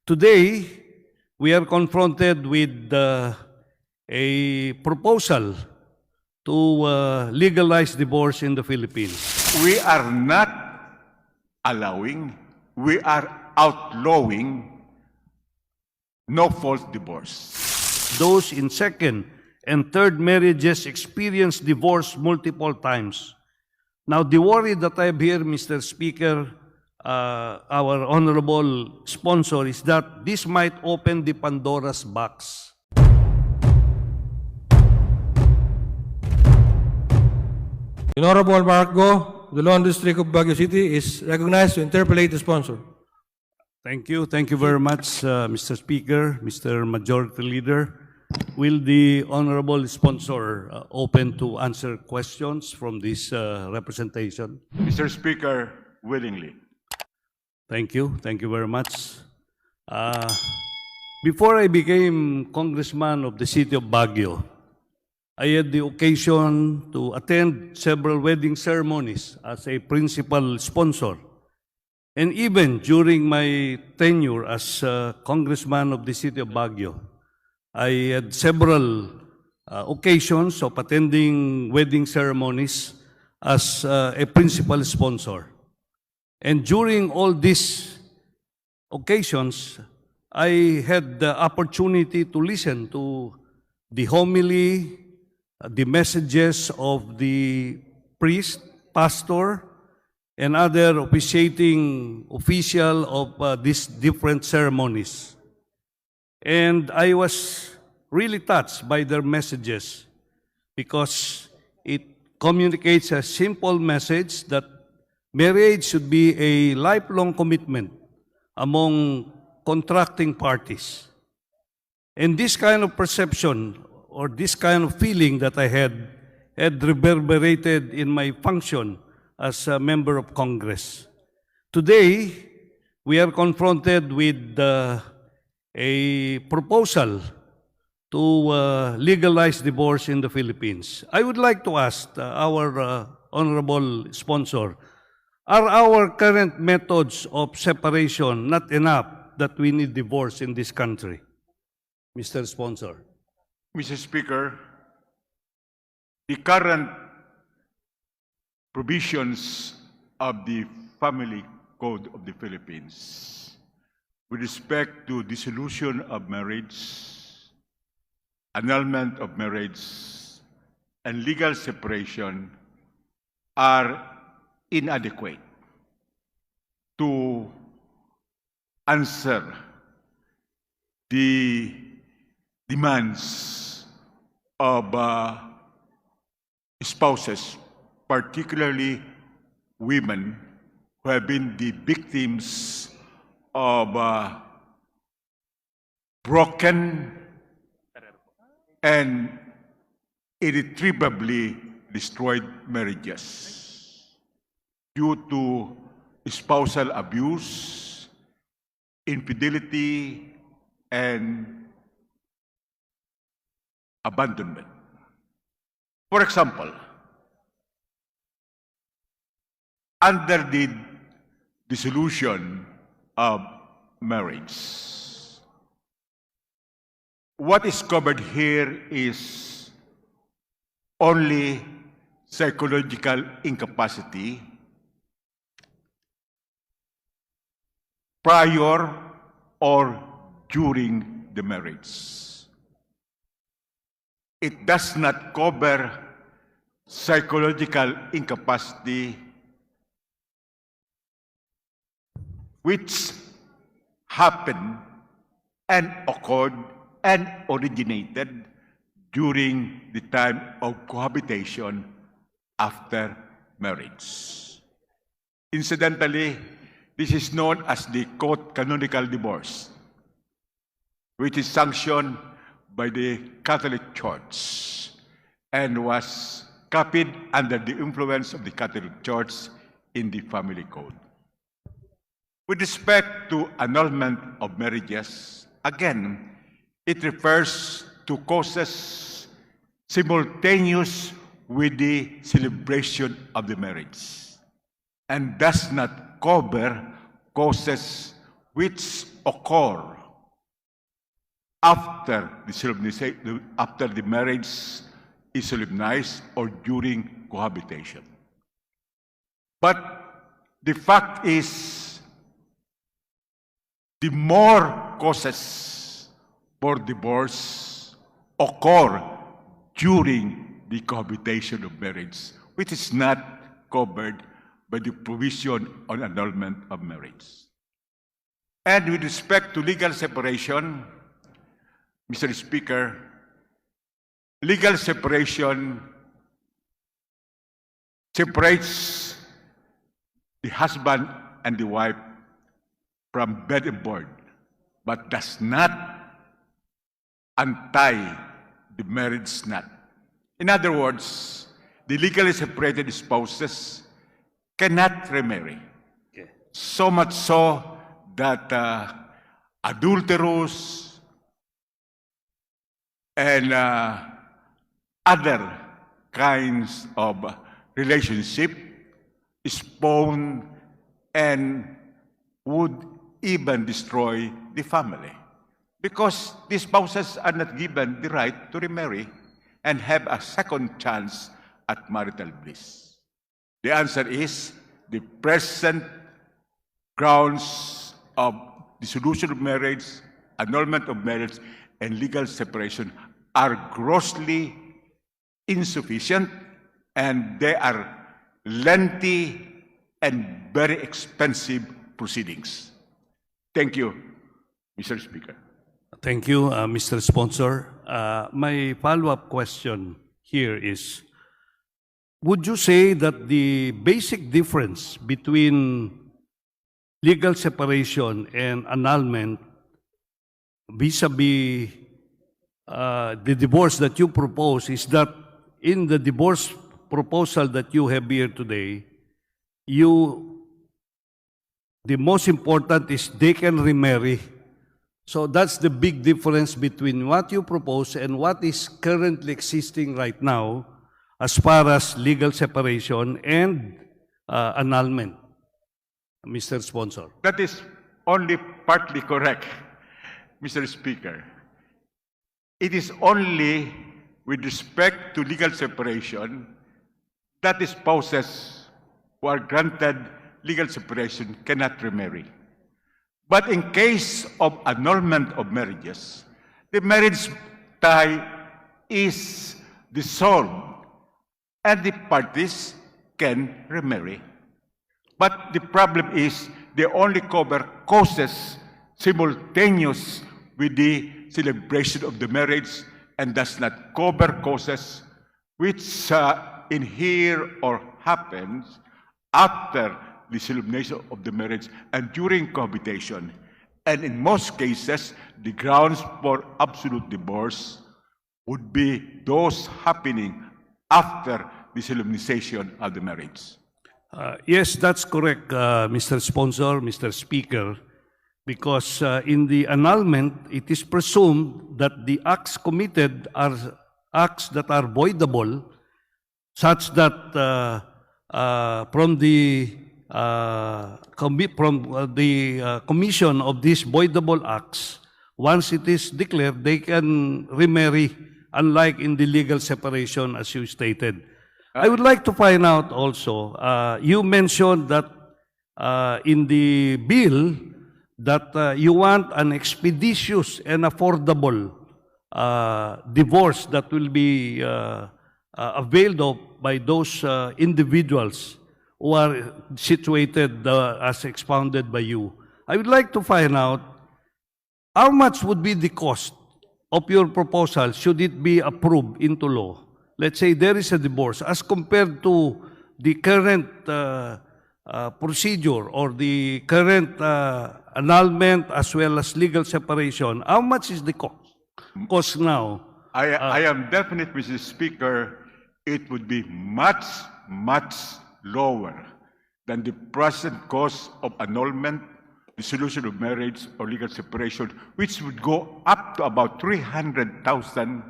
Today, we are confronted with a proposal to legalize divorce in the Philippines. We are not allowing, we are outlawing no-fault divorce. Those in second and third marriages experience divorce multiple times. Now, the worry that I have here, Mr. Speaker, our honorable sponsor, is that this might open the Pandora's box. Honorable Marco, the Law District of Baguio City, is recognized to interpolate the sponsor. Thank you. Thank you very much, Mr. Speaker, Mr. Majority Leader. Will the honorable sponsor open to answer questions from this representation? Mr. Speaker, willingly. Thank you. Thank you very much. Before I became congressman of the city of Baguio, I had the occasion to attend several wedding ceremonies as a principal sponsor. And even during my tenure as congressman of the city of Baguio, I had several occasions of attending wedding ceremonies as a principal sponsor. And during all these occasions, I had the opportunity to listen to the homily, the messages of the priest, pastor, and other officiating official of these different ceremonies. And I was really touched by their messages because it communicates a simple message that marriage should be a lifelong commitment among contracting parties. And this kind of perception or this kind of feeling that I had reverberated in my function as a member of Congress. Today, we are confronted with a proposal to legalize divorce in the Philippines. I would like to ask our honorable sponsor, are our current methods of separation not enough that we need divorce in this country? Mr. Sponsor. Mr. Speaker, the current provisions of the Family Code of the Philippines with respect to dissolution of marriage, annulment of marriage, and legal separation are inadequate to answer the demands of spouses, particularly women who have been the victims of broken and irretrievably destroyed marriages due to spousal abuse, infidelity, and abandonment. For example, under the dissolution of marriage, what is covered here is only psychological incapacity prior or during the marriage. It does not cover psychological incapacity which happened and occurred and originated during the time of cohabitation after marriage. Incidentally, this is known as the canonical divorce, which is sanctioned by the Catholic Church and was copied under the influence of the Catholic Church in the Family Code. With respect to annulment of marriages, again, it refers to causes simultaneous with the celebration of the marriage and does not cover causes which occur after after the marriage is solemnized or during cohabitation. But the fact is, the more causes for divorce occur during the cohabitation of marriage, which is not covered by the provision on annulment of marriage. And with respect to legal separation, Mr. Speaker, legal separation separates the husband and the wife from bed and board, but does not untie the marriage knot. In other words, the legally separated spouses cannot remarry. Okay. So much so that adulterous and other kinds of relationship spawn and would even destroy the family, because the spouses are not given the right to remarry and have a second chance at marital bliss. The answer is the present grounds of dissolution of marriage, annulment of marriage, and legal separation are grossly insufficient, and they are lengthy and very expensive proceedings. Thank you, Mr. Speaker. Thank you, Mr. Sponsor. My follow-up question here is, would you say that the basic difference between legal separation and annulment vis-a-vis the divorce that you propose is that in the divorce proposal that you have here today, the most important is they can remarry. So that's the big difference between what you propose and what is currently existing right now as far as legal separation and annulment, Mr. Sponsor. That is only partly correct, Mr. Speaker. It is only with respect to legal separation that the spouses who are granted legal separation cannot remarry. But in case of annulment of marriages, the marriage tie is dissolved and the parties can remarry. But the problem is they only cover causes simultaneous with the celebration of the marriage and does not cover causes which inhere or happens after the celebration of the marriage and during cohabitation. And in most cases, the grounds for absolute divorce would be those happening after the solemnization of the marriage. Yes, that's correct, Mr. Sponsor, Mr. Speaker, because in the annulment, it is presumed that the acts committed are acts that are voidable, such that from the commission of these voidable acts, once it is declared, they can remarry, unlike in the legal separation, as you stated. I would like to find out also, you mentioned that in the bill that you want an expeditious and affordable divorce that will be availed of by those individuals who are situated as expounded by you. I would like to find out how much would be the cost of your proposal should it be approved into law. Let's say there is a divorce as compared to the current procedure or the current annulment as well as legal separation. How much is the cost now? I am definite, Mr. Speaker, it would be much, much lower than the present cost of annulment, dissolution of marriage, or legal separation, which would go up to about 300,000.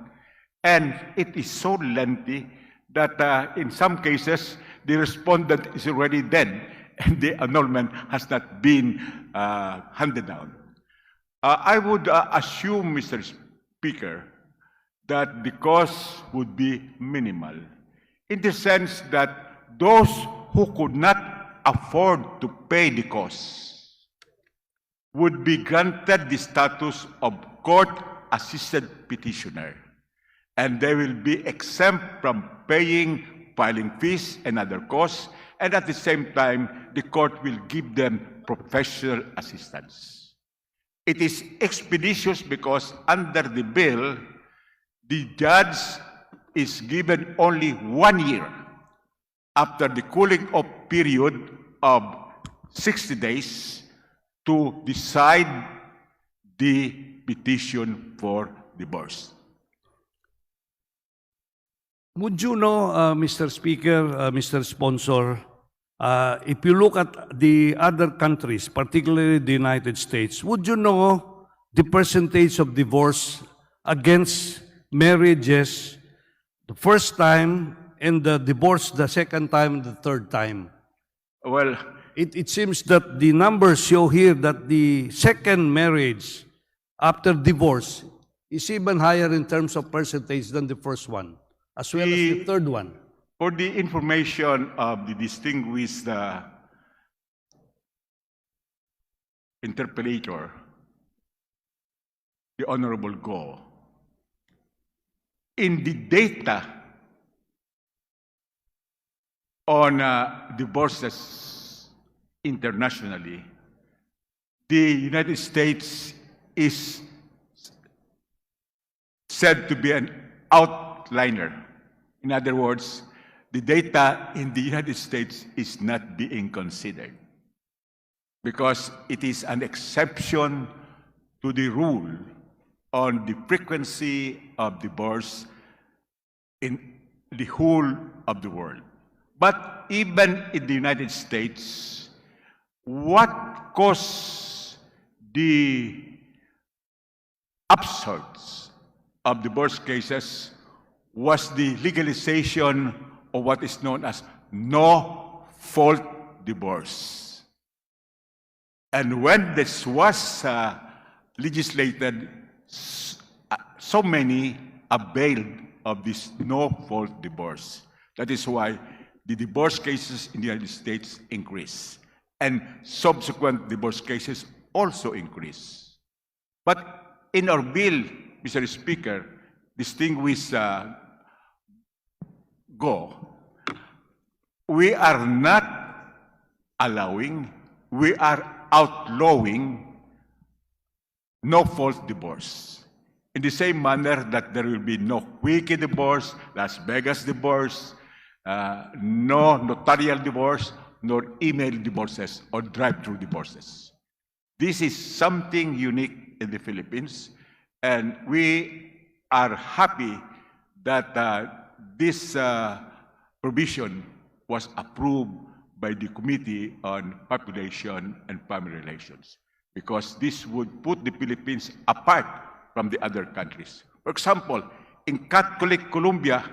And it is so lengthy that in some cases, the respondent is already dead and the annulment has not been handed down. I would assume, Mr. Speaker, that the cost would be minimal, in the sense that those who could not afford to pay the costs would be granted the status of court-assisted petitioner, and they will be exempt from paying filing fees and other costs, and at the same time, the court will give them professional assistance. It is expeditious because under the bill, the judge is given only 1 year after the cooling off period of 60 days to decide the petition for divorce. Would you know, Mr. Speaker, Mr. Sponsor, if you look at the other countries, particularly the United States, would you know the percentage of divorce against marriages the first time and the divorce the second time, the third time? Well, it seems that the numbers show here that the second marriage after divorce is even higher in terms of percentage than the first one, as well as the third one. for the information of the distinguished interpellator, the Honorable Go, in the data on divorces internationally, the United States is said to be an outliner. In other words, the data in the United States is not being considered because it is an exception to the rule on the frequency of divorce in the whole of the world. But even in the United States, what caused the upsurge of divorce cases was the legalization of what is known as no-fault divorce. And when this was legislated, so many availed of this no-fault divorce. That is why the divorce cases in the United States increase, and subsequent divorce cases also increase. But in our bill, Mr. Speaker, distinguished Go, we are not allowing, we are outlawing no-fault divorce. In the same manner that there will be no quickie divorce, Las Vegas divorce, no notarial divorce, nor email divorces or drive-through divorces. This is something unique in the Philippines, and we are happy that this provision was approved by the Committee on Population and Family Relations, because this would put the Philippines apart from the other countries. For example, in Catholic Colombia,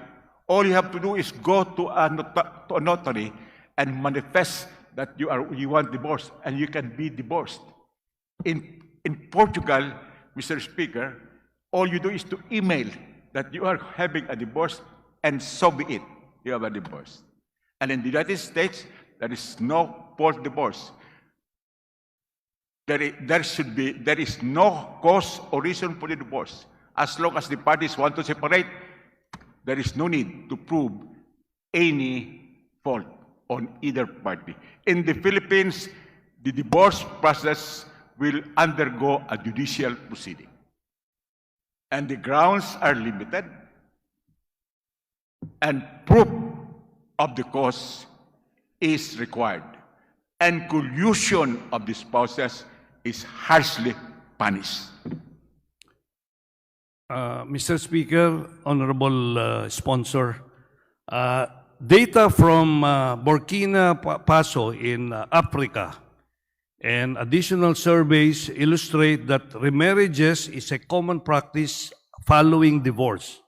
all you have to do is go to a notary and manifest that you want divorce, and you can be divorced. In Portugal, Mr. Speaker, all you do is to email that you are having a divorce, and so be it. You have a divorce. And in the United States, there is no fault divorce. There is no cause or reason for the divorce. As long as the parties want to separate, there is no need to prove any fault on either party. In the Philippines, the divorce process will undergo a judicial proceeding. And the grounds are limited, and proof of the cause is required. And collusion of the spouses is harshly punished. Mr. Speaker, Honorable Sponsor, data from Burkina Faso in Africa and additional surveys illustrate that remarriages is a common practice following divorce,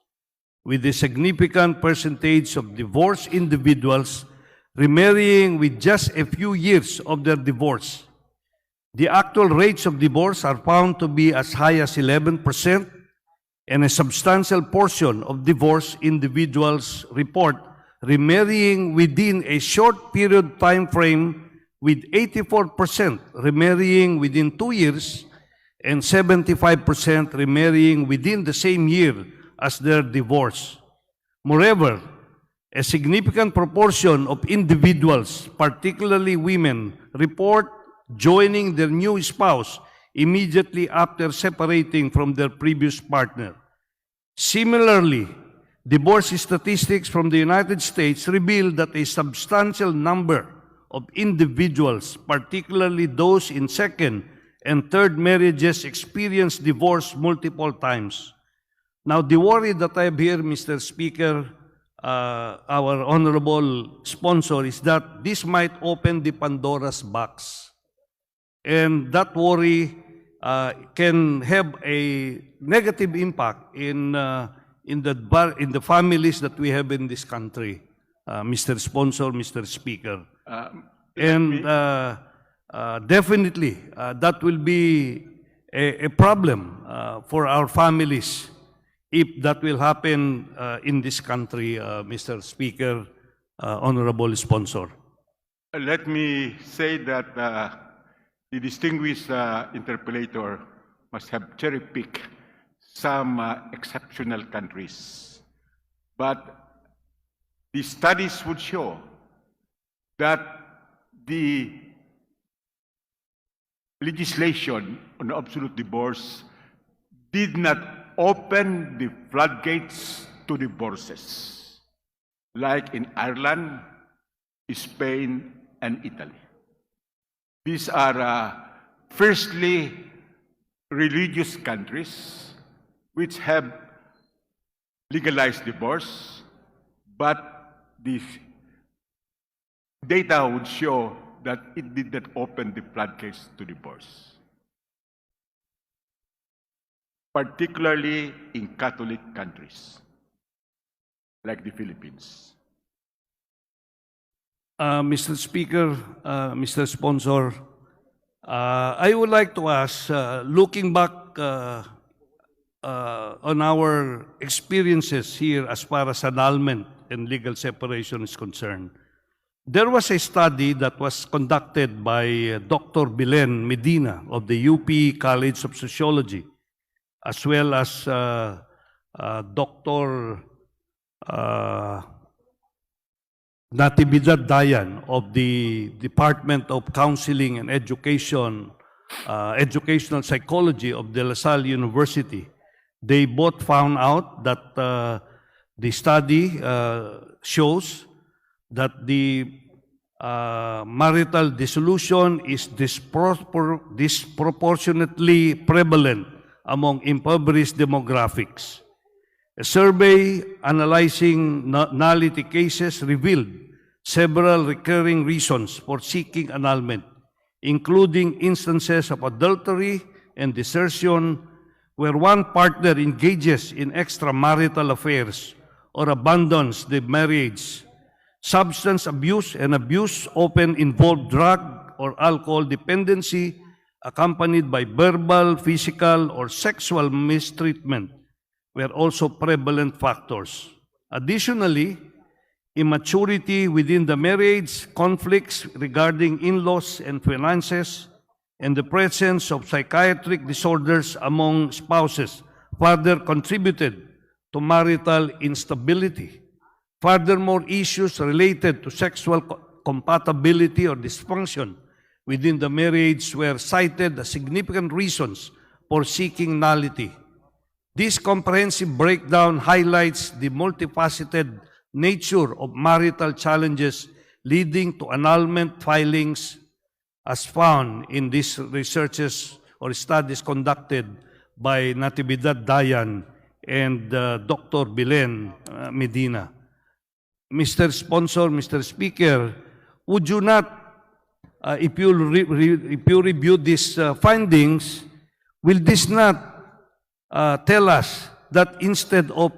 with a significant percentage of divorced individuals remarrying with just a few years of their divorce. The actual rates of divorce are found to be as high as 11%, and a substantial portion of divorced individuals report remarrying within a short period time frame, with 84% remarrying within 2 years and 75% remarrying within the same year as their divorce. Moreover, a significant proportion of individuals, particularly women, report joining their new spouse immediately after separating from their previous partner. Similarly, divorce statistics from the United States reveal that a substantial number of individuals, particularly those in second and third marriages, experience divorce multiple times. Now, the worry that I have here, Mr. Speaker, our honorable sponsor, is that this might open the Pandora's box. And that worry can have a negative impact in the families that we have in this country, Mr. Sponsor, Mr. Speaker. And definitely, that will be a problem for our families if that will happen in this country, Mr. Speaker, honorable sponsor. Let me say that the distinguished interpellator must have cherry-picked some exceptional countries. But the studies would show that the legislation on absolute divorce did not open the floodgates to divorces, like in Ireland, Spain, and Italy. These are firstly religious countries which have legalized divorce, but the data would show that it did not open the floodgates to divorce, particularly in Catholic countries like the Philippines. Mr. Speaker, Mr. Sponsor, I would like to ask, looking back on our experiences here as far as annulment and legal separation is concerned, there was a study that was conducted by Dr. Belen Medina of the UP College of Sociology, as well as Dr. Natividad Dayan of the Department of Counseling and Education, Educational Psychology of De La Salle University. They both found out that the study shows that the marital dissolution is disproportionately prevalent among impoverished demographics. A survey analyzing nullity cases revealed several recurring reasons for seeking annulment, including instances of adultery and desertion, where one partner engages in extramarital affairs or abandons the marriage. Substance abuse and abuse often involve drug or alcohol dependency, accompanied by verbal, physical, or sexual mistreatment, were also prevalent factors. Additionally, immaturity within the marriage, conflicts regarding in-laws and finances, and the presence of psychiatric disorders among spouses further contributed to marital instability. Furthermore, issues related to sexual compatibility or dysfunction within the marriage were cited as significant reasons for seeking nullity. This comprehensive breakdown highlights the multifaceted nature of marital challenges leading to annulment filings, as found in these researches or studies conducted by Natividad Dayan and Dr. Belen Medina. Mr. Sponsor, Mr. Speaker, would you not, if you review these findings, will this not tell us that instead of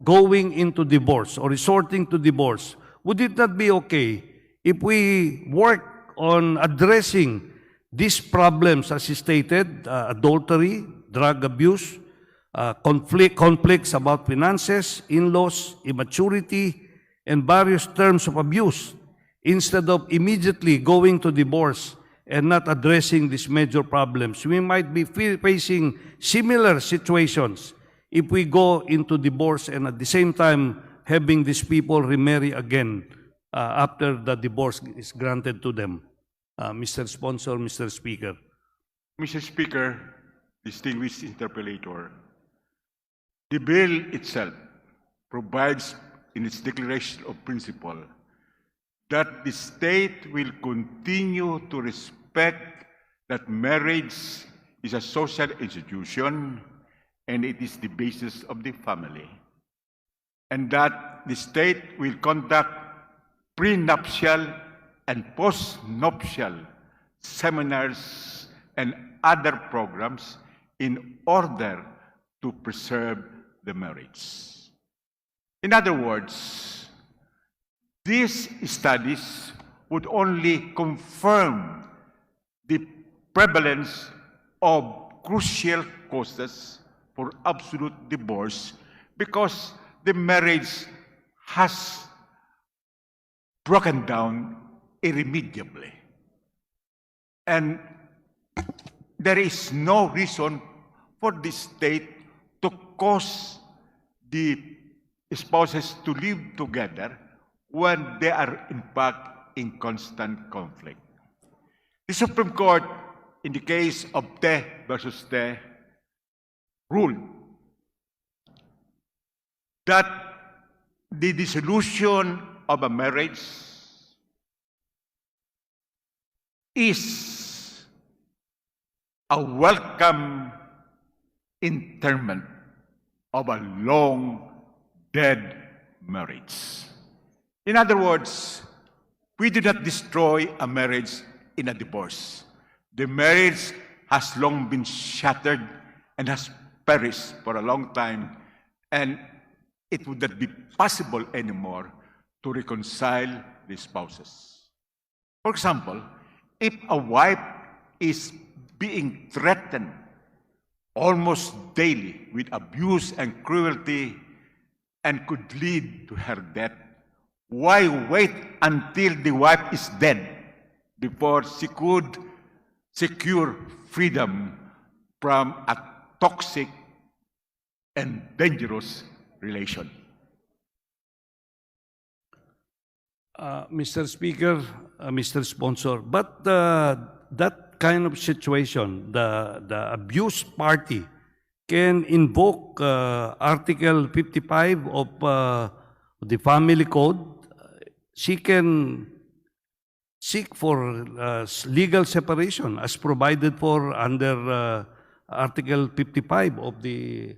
going into divorce or resorting to divorce, would it not be okay if we work on addressing these problems, as stated, adultery, drug abuse, conflicts about finances, in-laws, immaturity, and various terms of abuse, instead of immediately going to divorce and not addressing these major problems, we might be facing similar situations if we go into divorce and at the same time having these people remarry again after the divorce is granted to them. Mr. Sponsor, Mr. Speaker. Mr. Speaker, distinguished interpellator, the bill itself provides in its declaration of principle that the state will continue to respect that marriage is a social institution and it is the basis of the family, and that the state will conduct prenuptial and postnuptial seminars and other programs in order to preserve the marriage. In other words, these studies would only confirm the prevalence of crucial causes for absolute divorce because the marriage has broken down irremediably. And there is no reason for the state to cause the spouses to live together when they are in fact in constant conflict. The Supreme Court, in the case of Te versus Te, ruled that the dissolution of a marriage is a welcome interment of a long dead marriage. In other words, we do not destroy a marriage in a divorce. The marriage has long been shattered and has perished for a long time, and it would not be possible anymore to reconcile the spouses. For example, if a wife is being threatened almost daily with abuse and cruelty and could lead to her death, why wait until the wife is dead before she could secure freedom from a toxic and dangerous relation? Mr. Speaker, Mr. Sponsor, but that kind of situation, the abused party can invoke Article 55 of the Family Code. She can seek for legal separation as provided for under Article 55 of the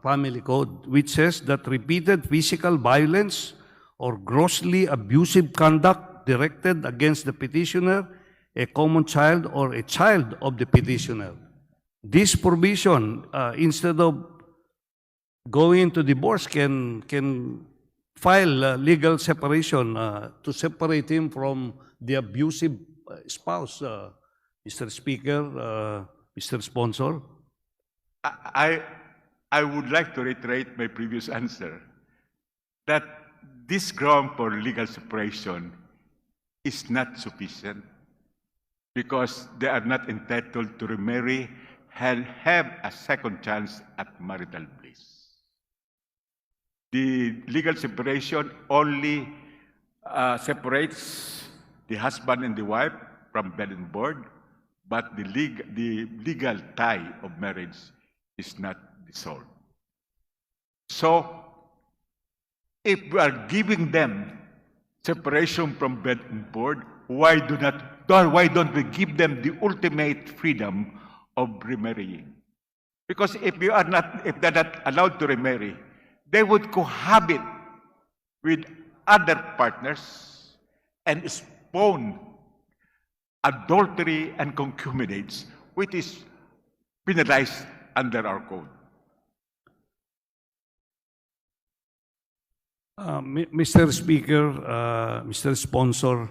Family Code, which says that repeated physical violence or grossly abusive conduct directed against the petitioner, a common child, or a child of the petitioner. This provision, instead of going into divorce, can file legal separation to separate him from the abusive spouse, Mr. Speaker, Mr. Sponsor. I would like to reiterate my previous answer that this ground for legal separation is not sufficient because they are not entitled to remarry and have a second chance at marital bliss. The legal separation only separates the husband and the wife from bed and board, but the legal tie of marriage is not dissolved. So, if we are giving them separation from bed and board, why don't we give them the ultimate freedom of remarrying? Because if they're not allowed to remarry, they would cohabit with other partners and spawn adultery and concubinage, which is penalized under our code. Mr. Speaker, Mr. Sponsor,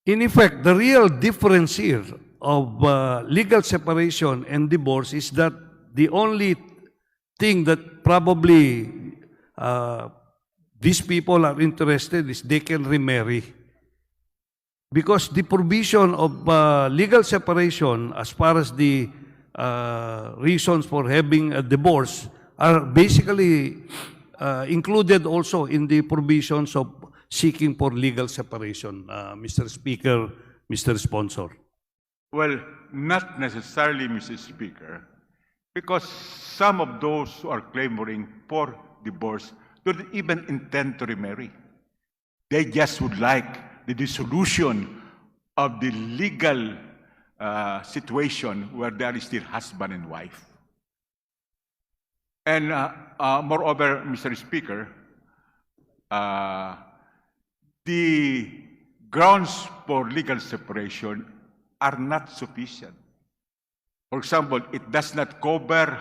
In effect, the real difference here of legal separation and divorce is that the only thing that probably these people are interested is they can remarry. Because the provision of legal separation, as far as the reasons for having a divorce, are basically included also in the provisions of seeking for legal separation, Mr. Speaker, Mr. Sponsor. Well, not necessarily, Mr. Speaker, because some of those who are clamoring for divorce don't even intend to remarry. They just would like the dissolution of the legal situation where there is still husband and wife. And moreover, Mr. Speaker, the grounds for legal separation are not sufficient. For example, it does not cover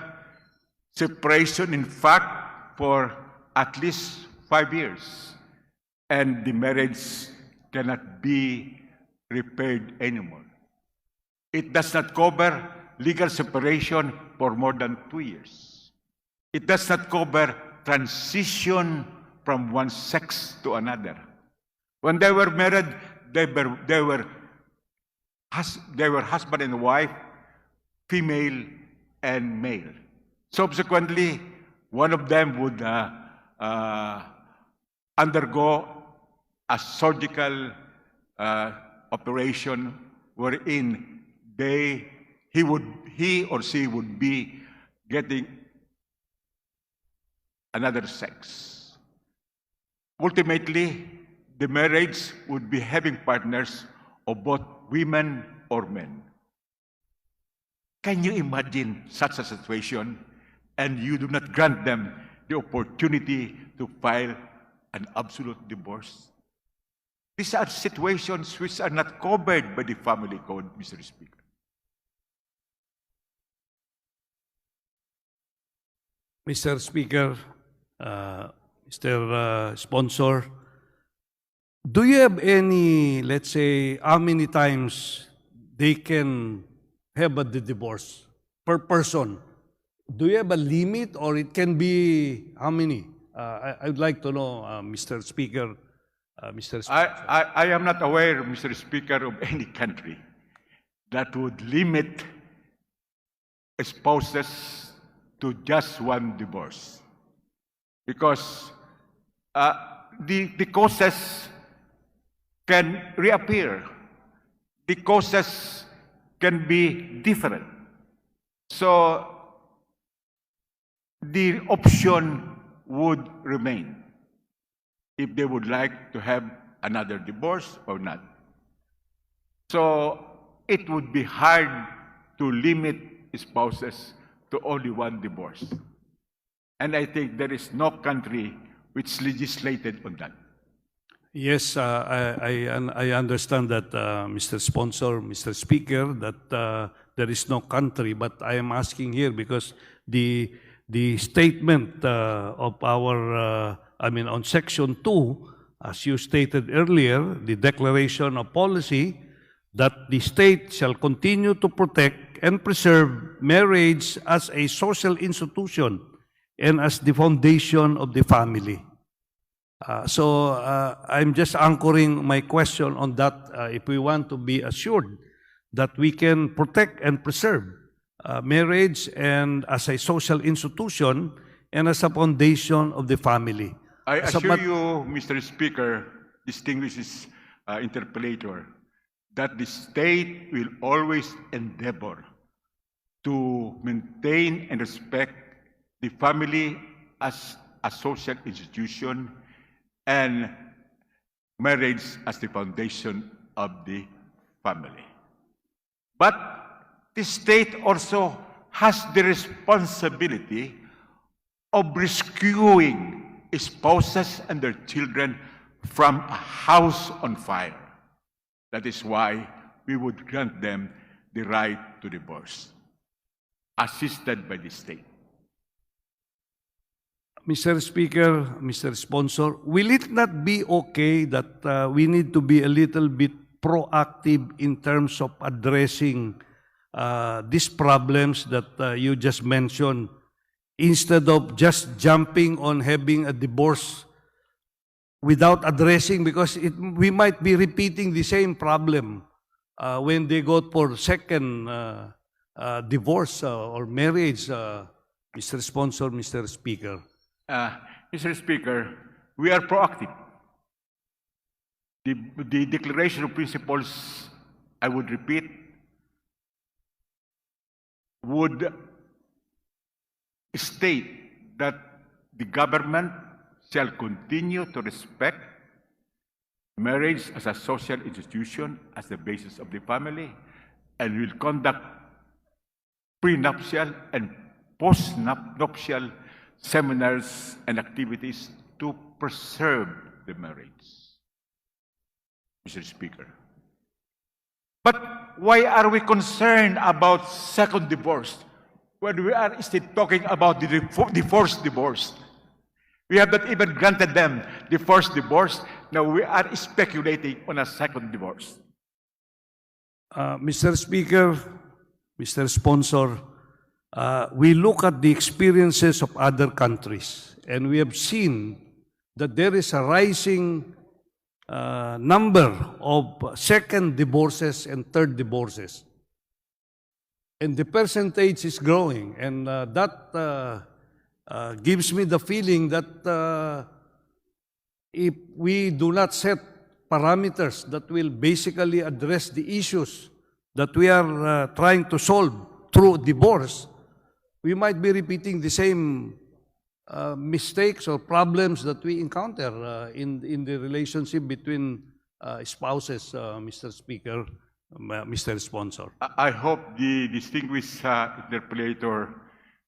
separation in fact for at least 5 years, and the marriage cannot be repaired anymore. It does not cover legal separation for more than 2 years. It does not cover transition from one sex to another. When they were married, they were husband and wife, female and male. Subsequently, one of them would undergo a surgical operation wherein he or she would be getting another sex. Ultimately, the marriage would be having partners of both women or men. Can you imagine such a situation, and you do not grant them the opportunity to file an absolute divorce? These are situations which are not covered by the family code, Mr. Speaker. Mr. Speaker, Mr. Sponsor, do you have any, let's say, how many times they can have a divorce per person? Do you have a limit, or it can be how many? I would like to know, Mr. Speaker, Mr. Sponsor. I am not aware, Mr. Speaker, of any country that would limit spouses to just one divorce. Because the causes can reappear. The causes can be different. So the option would remain if they would like to have another divorce or not. So it would be hard to limit spouses to only one divorce. And I think there is no country which legislated on that. Yes, I understand that, Mr. Sponsor, Mr. Speaker, that there is no country, but I am asking here because the statement of our, on Section 2, as you stated earlier, the declaration of policy that the state shall continue to protect and preserve marriage as a social institution and as the foundation of the family. So I'm just anchoring my question on that. If we want to be assured that we can protect and preserve marriage and as a social institution and as a foundation of the family. I assure you, Mr. Speaker, distinguished interpellator, that the state will always endeavor to maintain and respect the family as a social institution and marriage as the foundation of the family. But the state also has the responsibility of rescuing spouses and their children from a house on fire. That is why we would grant them the right to divorce, assisted by the state. Mr. Speaker, Mr. Sponsor, will it not be okay that we need to be a little bit proactive in terms of addressing these problems that you just mentioned, instead of just jumping on having a divorce without addressing, because we might be repeating the same problem when they go for second divorce or marriage, Mr. Sponsor, Mr. Speaker. Mr. Speaker, we are proactive. The Declaration of Principles, I would repeat, would state that the government shall continue to respect marriage as a social institution, as the basis of the family, and will conduct prenuptial and postnuptial seminars and activities to preserve the marriage. Mr. Speaker. But why are we concerned about second divorce when we are still talking about the first divorce? We have not even granted them the first divorce. Now we are speculating on a second divorce. Mr. Speaker, Mr. Sponsor, we look at the experiences of other countries, and we have seen that there is a rising number of second divorces and third divorces. And the percentage is growing, and that gives me the feeling that if we do not set parameters that will basically address the issues that we are trying to solve through divorce, we might be repeating the same mistakes or problems that we encounter in the relationship between spouses, Mr. Speaker, Mr. Sponsor. I hope the distinguished interpolator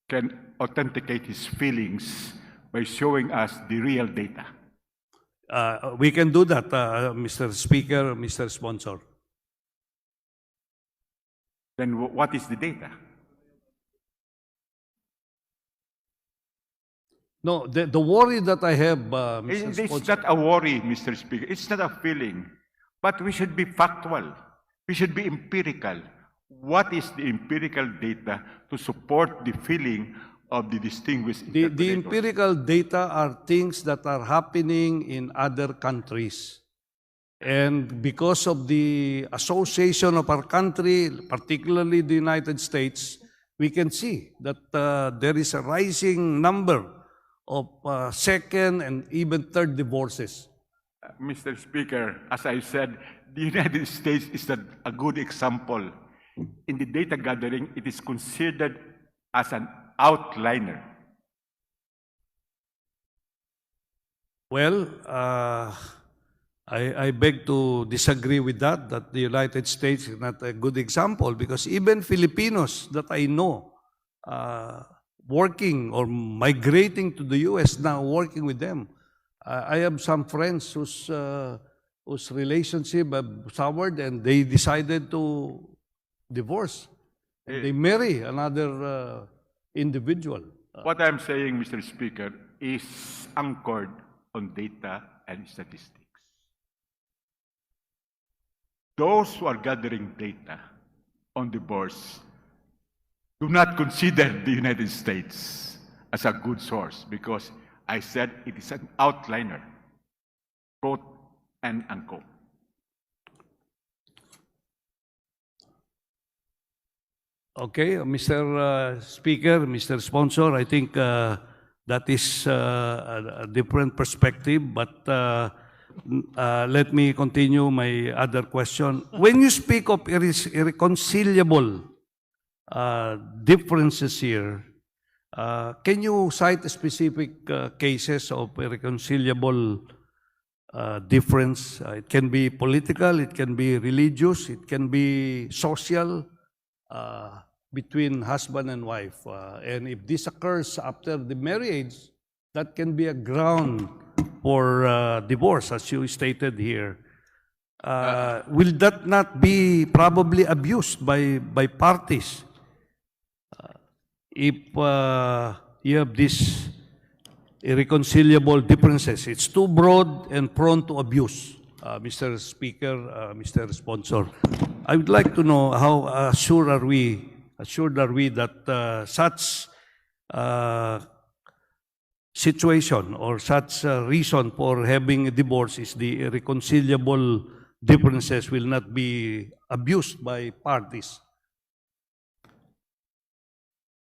can authenticate his feelings by showing us the real data. We can do that, Mr. Speaker, Mr. Sponsor. Then what is the data? No, the worry that I have, Mr. It's Sponsor. not a worry, Mr. Speaker. It's not a feeling. But we should be factual. We should be empirical. What is the empirical data to support the feeling of the distinguished The interpolator? empirical data are things that are happening in other countries. And because of the association of our country, particularly the United States, we can see that there is a rising number of second and even third divorces. Mr. Speaker, as I said, the United States is a good example. In the data gathering, it is considered as an outliner. Well, I beg to disagree with that the United States is not a good example, because even Filipinos that I know working or migrating to the U.S. now, working with them. I have some friends whose relationship have soured and they decided to divorce. And they marry another individual. What I'm saying, Mr. Speaker, is anchored on data and statistics. Those who are gathering data on divorce do not consider the United States as a good source, because I said it is an outliner, quote and unquote. Okay, Mr. Speaker, Mr. Sponsor, I think that is a different perspective, but let me continue my other question. When you speak of irreconcilable differences here, can you cite specific cases of irreconcilable difference? It can be political, it can be religious, it can be social, between husband and wife. And if this occurs after the marriage, that can be a ground for divorce, as you stated here. Will that not be probably abused by parties if you have these irreconcilable differences? It's too broad and prone to abuse. Mr. Speaker, Mr. Sponsor. I would like to know how assured are we that such situation or such reason for having a divorce is the irreconcilable differences will not be abused by parties.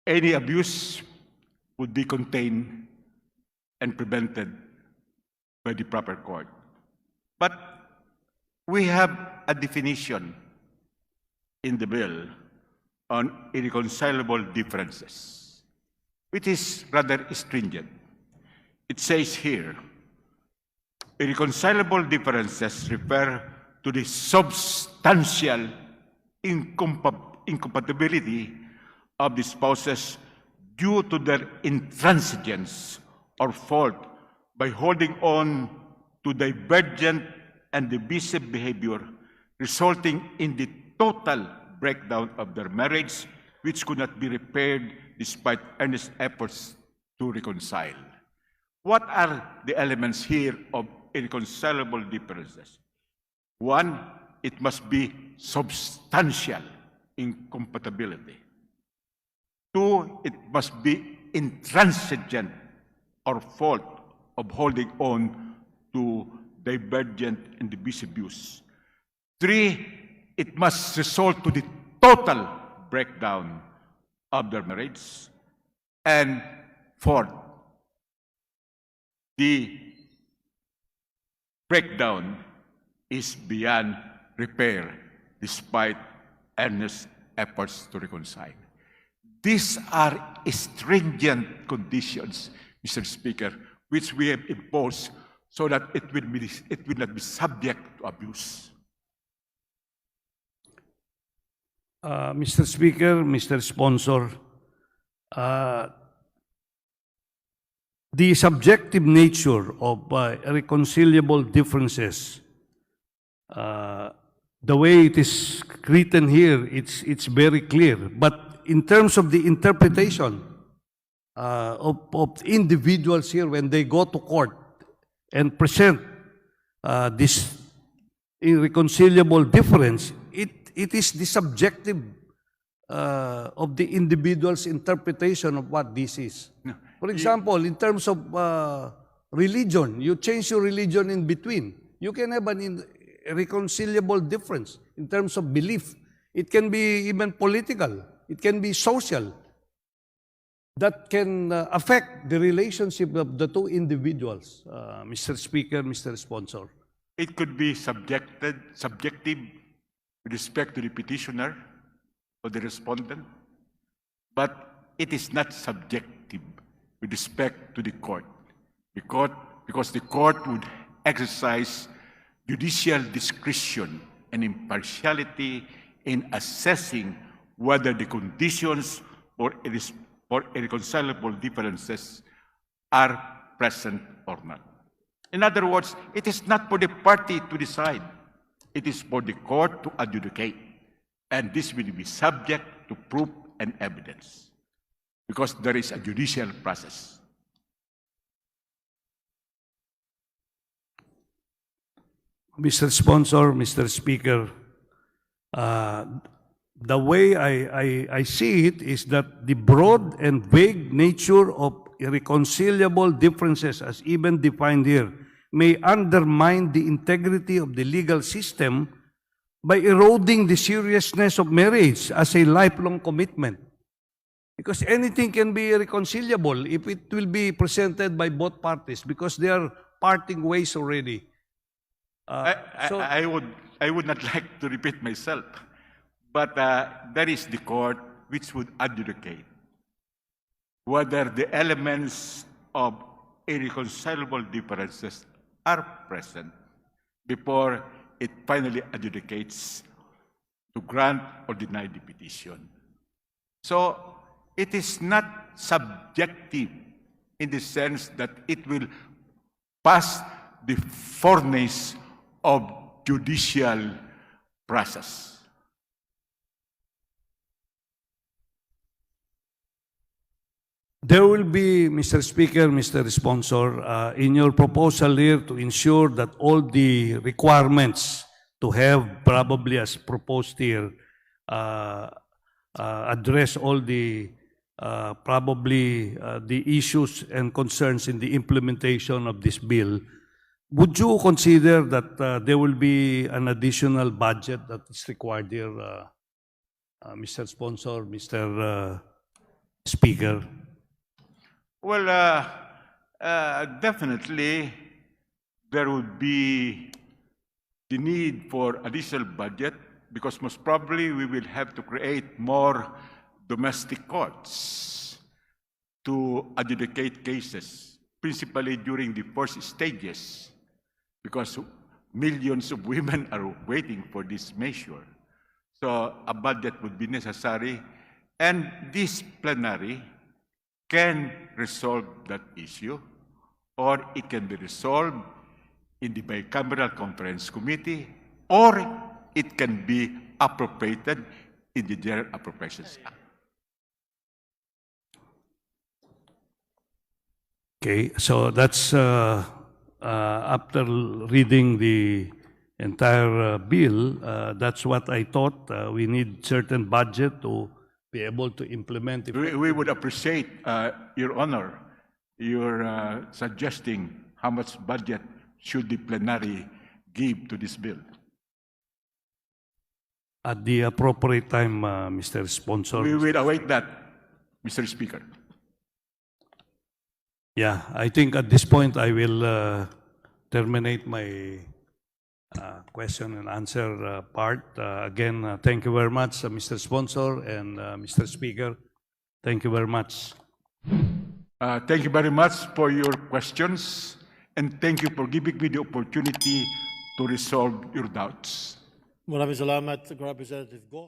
Any abuse would be contained and prevented by the proper court. But we have a definition in the bill on irreconcilable differences, which is rather stringent. It says here, irreconcilable differences refer to the substantial incompatibility of the spouses due to their intransigence or fault by holding on to divergent and divisive behavior, resulting in the total breakdown of their marriage, which could not be repaired despite earnest efforts to reconcile. What are the elements here of irreconcilable differences? One, it must be substantial incompatibility. Two, it must be intransigent or fault of holding on to divergent and divisive views. Three, it must result to the total breakdown of their marriage. And fourth, the breakdown is beyond repair despite earnest efforts to reconcile. These are stringent conditions, Mr. Speaker, which we have imposed so that it will not be subject to abuse. Mr. Speaker, Mr. Sponsor, the subjective nature of irreconcilable differences, the way it is written here, it's very clear. But in terms of the interpretation of individuals here when they go to court and present this irreconcilable difference, it is the subjective of the individual's interpretation of what this is. For example, in terms of religion, you change your religion in between. You can have an irreconcilable difference in terms of belief. It can be even political. It can be social. That can affect the relationship of the two individuals, Mr. Speaker, Mr. Sponsor. It could be subjective with respect to the petitioner or the respondent, but it is not subjective with respect to the court. Because the court would exercise judicial discretion and impartiality in assessing whether the conditions for irreconcilable differences are present or not. In other words, it is not for the party to decide. It is for the court to adjudicate. And this will be subject to proof and evidence because there is a judicial process. Mr. Sponsor, Mr. Speaker, the way I see it is that the broad and vague nature of irreconcilable differences, as even defined here, may undermine the integrity of the legal system by eroding the seriousness of marriage as a lifelong commitment. Because anything can be irreconcilable if it will be presented by both parties because they are parting ways already. I would not like to repeat myself, but that is the court which would adjudicate whether the elements of irreconcilable differences are present before it finally adjudicates to grant or deny the petition. So it is not subjective in the sense that it will pass the furnace of judicial process. There will be, Mr. Speaker, Mr. Sponsor, in your proposal here to ensure that all the requirements to have probably as proposed here address all the the issues and concerns in the implementation of this bill. Would you consider that there will be an additional budget that is required here, Mr. Sponsor, Mr. Speaker? Well, definitely there would be the need for additional budget because most probably we will have to create more domestic courts to adjudicate cases, principally during the first stages, because millions of women are waiting for this measure. So a budget would be necessary, and this plenary can resolve that issue, or it can be resolved in the bicameral conference committee, or it can be appropriated in the General Appropriations Act. Okay, so that's after reading the entire bill, that's what I thought. We need certain budget to be able to implement it. We would appreciate, Your Honor, your suggesting how much budget should the plenary give to this bill. At the appropriate time, Mr. Sponsor. We will await that, Mr. Speaker. Yeah, I think at this point I will terminate my question and answer part. Again, thank you very much, Mr. Sponsor and Mr. Speaker. Thank you very much. Thank you very much for your questions, and thank you for giving me the opportunity to resolve your doubts. Maraming salamat, Representative Go.